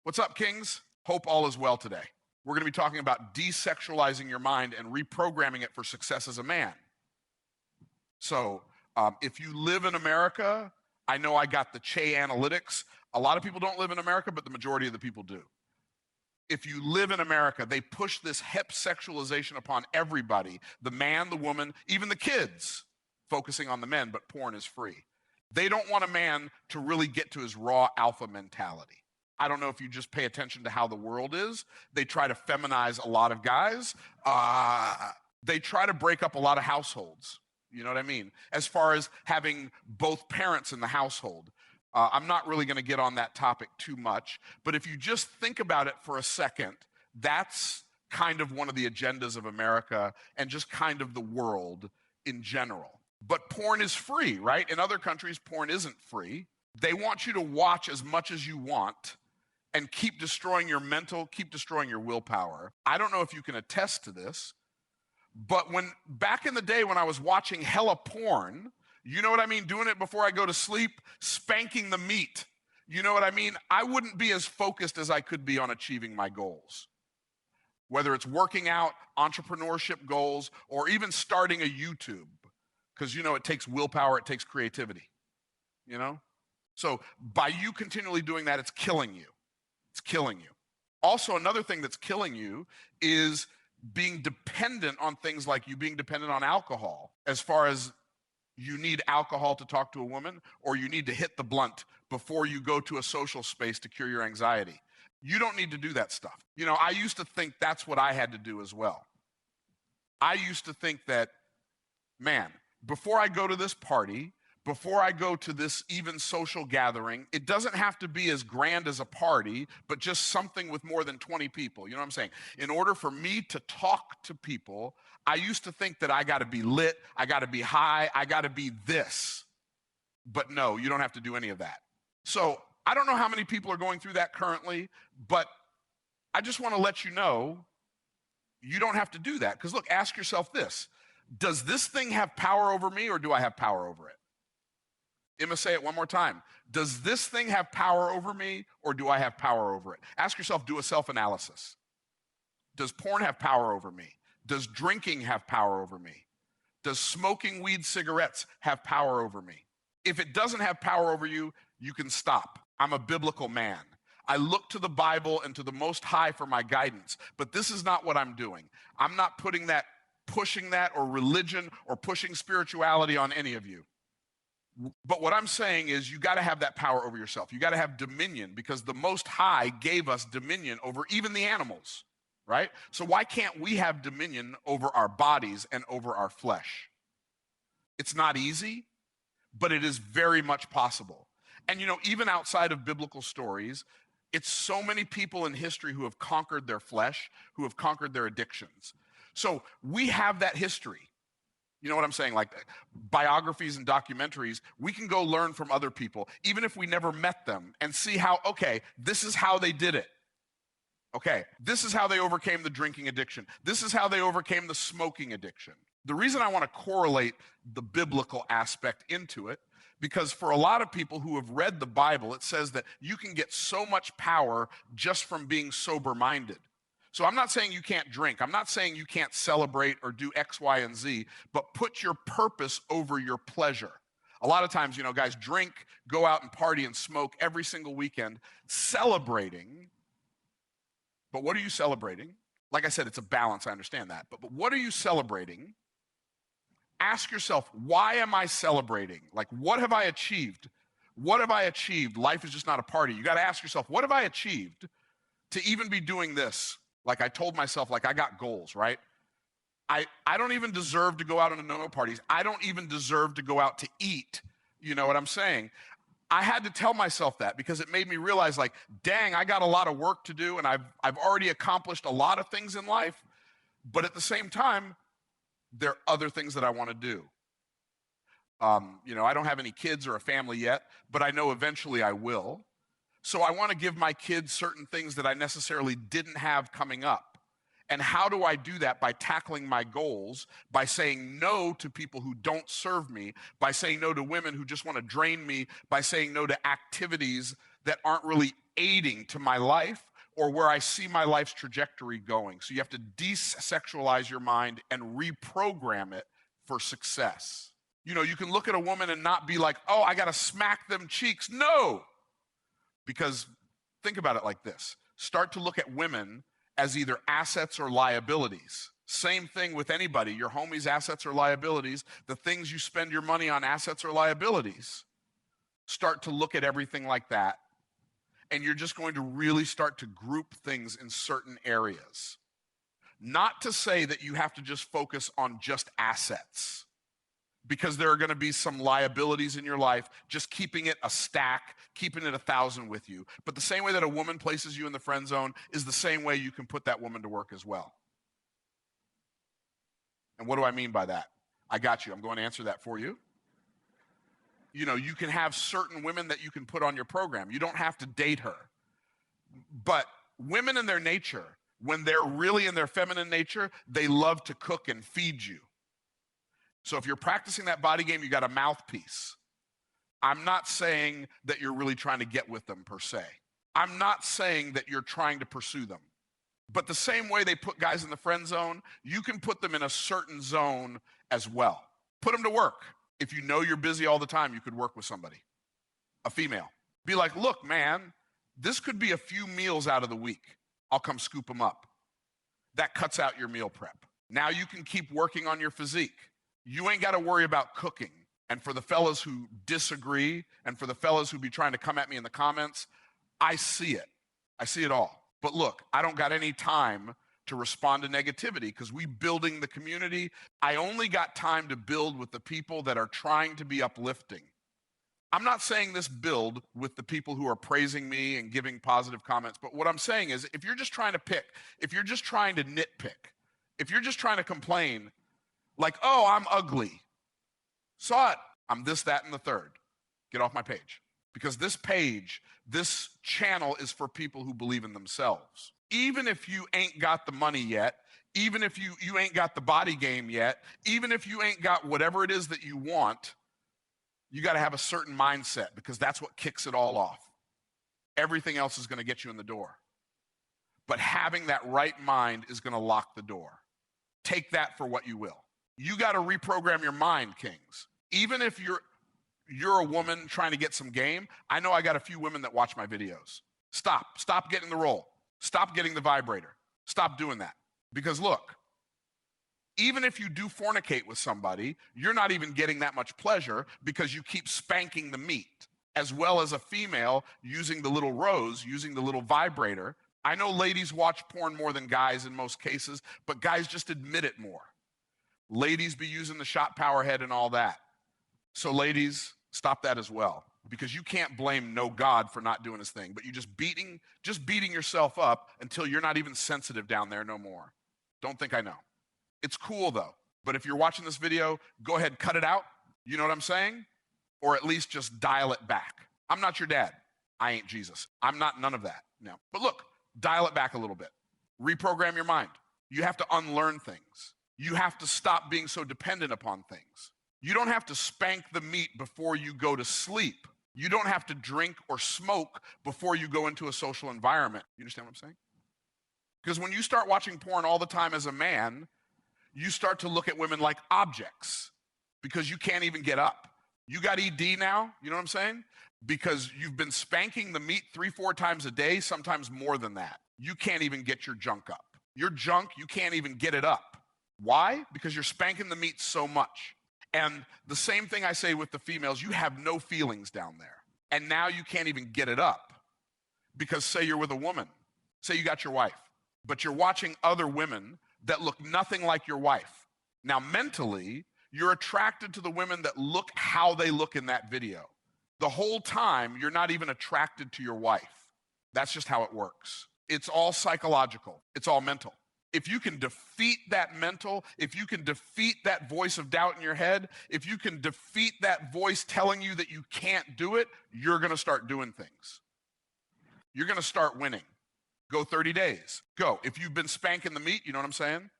What's up, Kings? Hope all is well today. We're going to be talking about desexualizing your mind and reprogramming it for success as a man. So if you live in America, I know I got the Che analytics. A lot of people don't live in America, but the majority of the people do. If you live in America, they push this hip sexualization upon everybody, the man, the woman, even the kids, focusing on the men, but porn is free. They don't want a man to really get to his raw alpha mentality. I don't know if you just pay attention to how the world is. They try to feminize a lot of guys. They try to break up a lot of households. You know what I mean? As far as having both parents in the household. I'm not really going to get on that topic too much, but if you just think about it for a second, that's kind of one of the agendas of America and just kind of the world in general. But porn is free, right? In other countries, porn isn't free. They want you to watch as much as you want and keep destroying your mental, keep destroying your willpower. I don't know if you can attest to this, but back in the day when I was watching hella porn, you know what I mean? Doing it before I go to sleep, spanking the meat. You know what I mean? I wouldn't be as focused as I could be on achieving my goals. Whether it's working out, entrepreneurship goals, or even starting a YouTube. Because, you know, it takes willpower, it takes creativity. You know? So by you continually doing that, it's killing you. It's killing you. Also, another thing that's killing you is being dependent on things like you being dependent on alcohol. As far as you need alcohol to talk to a woman, or you need to hit the blunt before you go to a social space to cure your anxiety. You don't need to do that stuff. You know, I used to think that's what I had to do as well. I used to think that, man, before I go to this party, before I go to this even social gathering, it doesn't have to be as grand as a party, but just something with more than 20 people. You know what I'm saying? In order for me to talk to people, I used to think that I got to be lit, I got to be high, I got to be this. But no, you don't have to do any of that. So I don't know how many people are going through that currently, but I just want to let you know, you don't have to do that. Because look, ask yourself this. Does this thing have power over me, or do I have power over it? Emma, say it one more time. Does this thing have power over me, or do I have power over it? Ask yourself, do a self-analysis. Does porn have power over me? Does drinking have power over me? Does smoking weed cigarettes have power over me? If it doesn't have power over you, you can stop. I'm a biblical man. I look to the Bible and to the Most High for my guidance, but this is not what I'm doing. I'm not pushing that, or religion, or pushing spirituality on any of you. But what I'm saying is you got to have that power over yourself. You got to have dominion, because the Most High gave us dominion over even the animals, right? So why can't we have dominion over our bodies and over our flesh? It's not easy, but it is very much possible. And you know, even outside of biblical stories, it's so many people in history who have conquered their flesh, who have conquered their addictions. So we have that history. You know what I'm saying? Like biographies and documentaries, we can go learn from other people, even if we never met them, and see how, okay, this is how they did it. Okay, this is how they overcame the drinking addiction. This is how they overcame the smoking addiction. The reason I want to correlate the biblical aspect into it, because for a lot of people who have read the Bible, it says that you can get so much power just from being sober-minded. So I'm not saying you can't drink. I'm not saying you can't celebrate or do X, Y, and Z, but put your purpose over your pleasure. A lot of times, you know, guys drink, go out and party and smoke every single weekend, celebrating. But what are you celebrating? Like I said, it's a balance, I understand that. But what are you celebrating? Ask yourself, why am I celebrating? Like, what have I achieved? What have I achieved? Life is just not a party. You got to ask yourself, what have I achieved to even be doing this? Like I told myself, like I got goals, right? I don't even deserve to go out on no parties. I don't even deserve to go out to eat. You know what I'm saying? I had to tell myself that, because it made me realize, like, dang, I got a lot of work to do, and I've already accomplished a lot of things in life, but at the same time, there are other things that I want to do. You know, I don't have any kids or a family yet, but I know eventually I will. So I want to give my kids certain things that I necessarily didn't have coming up. And how do I do that? By tackling my goals, by saying no to people who don't serve me, by saying no to women who just want to drain me, by saying no to activities that aren't really aiding to my life or where I see my life's trajectory going. So you have to desexualize your mind and reprogram it for success. You know, you can look at a woman and not be like, oh, I got to smack them cheeks. No, because think about it like this. Start to look at women as either assets or liabilities. Same thing with anybody. Your homies' assets or liabilities. The things you spend your money on, assets or liabilities. Start to look at everything like that. And you're just going to really start to group things in certain areas. Not to say that you have to just focus on just assets, because there are going to be some liabilities in your life, just keeping it a stack, keeping it 1,000 with you. But the same way that a woman places you in the friend zone is the same way you can put that woman to work as well. And what do I mean by that? I got you. I'm going to answer that for you. You know, you can have certain women that you can put on your program. You don't have to date her. But women in their nature, when they're really in their feminine nature, they love to cook and feed you. So if you're practicing that body game, you got a mouthpiece. I'm not saying that you're really trying to get with them per se. I'm not saying that you're trying to pursue them. But the same way they put guys in the friend zone, you can put them in a certain zone as well. Put them to work. If you know you're busy all the time, you could work with somebody, a female. Be like, look, man, this could be a few meals out of the week. I'll come scoop them up. That cuts out your meal prep. Now you can keep working on your physique. You ain't got to worry about cooking. And for the fellas who disagree, and for the fellas who be trying to come at me in the comments, I see it. I see it all. But look, I don't got any time to respond to negativity because we building the community. I only got time to build with the people that are trying to be uplifting. I'm not saying this build with the people who are praising me and giving positive comments, but what I'm saying is if you're just trying to pick, if you're just trying to nitpick, if you're just trying to complain, like, oh, I'm ugly. Saw it. I'm this, that, and the third. Get off my page. Because this page, this channel is for people who believe in themselves. Even if you ain't got the money yet, even if you ain't got the body game yet, even if you ain't got whatever it is that you want, you got to have a certain mindset because that's what kicks it all off. Everything else is going to get you in the door. But having that right mind is going to lock the door. Take that for what you will. You got to reprogram your mind, kings. Even if you're a woman trying to get some game, I know I got a few women that watch my videos. Stop getting the roll. Stop getting the vibrator. Stop doing that. Because look, even if you do fornicate with somebody, you're not even getting that much pleasure because you keep spanking the meat, as well as a female using the little rose, using the little vibrator. I know ladies watch porn more than guys in most cases, but guys just admit it more. Ladies be using the shot power head and all that. So ladies, stop that as well, because you can't blame no God for not doing his thing, but you just beating yourself up until you're not even sensitive down there no more. Don't think I know. It's cool though, but if you're watching this video, go ahead, cut it out. You know what I'm saying? Or at least just dial it back. I'm not your dad. I ain't Jesus. I'm not none of that. No. But look, dial it back a little bit. Reprogram your mind. You have to unlearn things. You have to stop being so dependent upon things. You don't have to spank the meat before you go to sleep. You don't have to drink or smoke before you go into a social environment. You understand what I'm saying? Because when you start watching porn all the time as a man, you start to look at women like objects because you can't even get up. You got ED now, you know what I'm saying? Because you've been spanking the meat 3-4 times a day, sometimes more than that. You can't even get your junk up. Your junk, you can't even get it up. Why? Because you're spanking the meat so much. And the same thing I say with the females, you have no feelings down there. And now you can't even get it up. Because say you're with a woman, say you got your wife, but you're watching other women that look nothing like your wife. Now mentally, you're attracted to the women that look how they look in that video. The whole time, you're not even attracted to your wife. That's just how it works. It's all psychological. It's all mental. If you can defeat that mental, if you can defeat that voice of doubt in your head, if you can defeat that voice telling you that you can't do it, you're going to start doing things. You're going to start winning. Go 30 days. Go. If you've been spanking the meat, you know what I'm saying?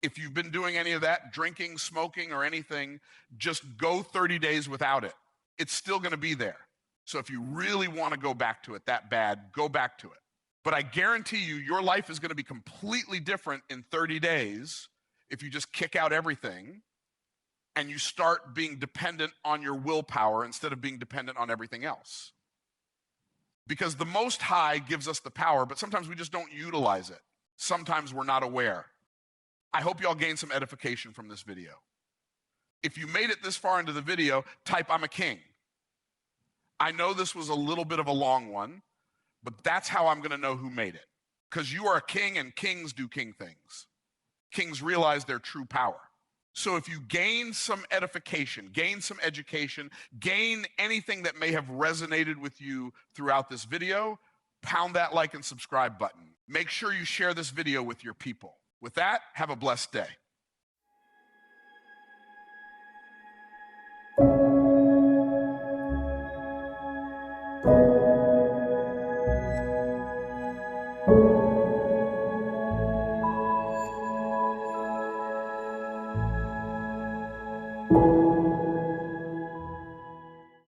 If you've been doing any of that, drinking, smoking, or anything, just go 30 days without it. It's still going to be there. So if you really want to go back to it that bad, go back to it. But I guarantee you, your life is going to be completely different in 30 days if you just kick out everything and you start being dependent on your willpower instead of being dependent on everything else. Because the Most High gives us the power, but sometimes we just don't utilize it. Sometimes we're not aware. I hope y'all gained some edification from this video. If you made it this far into the video, type "I'm a king." I know this was a little bit of a long one, but that's how I'm going to know who made it. Because you are a king and kings do king things. Kings realize their true power. So if you gain some edification, gain some education, gain anything that may have resonated with you throughout this video, pound that like and subscribe button. Make sure you share this video with your people. With that, have a blessed day.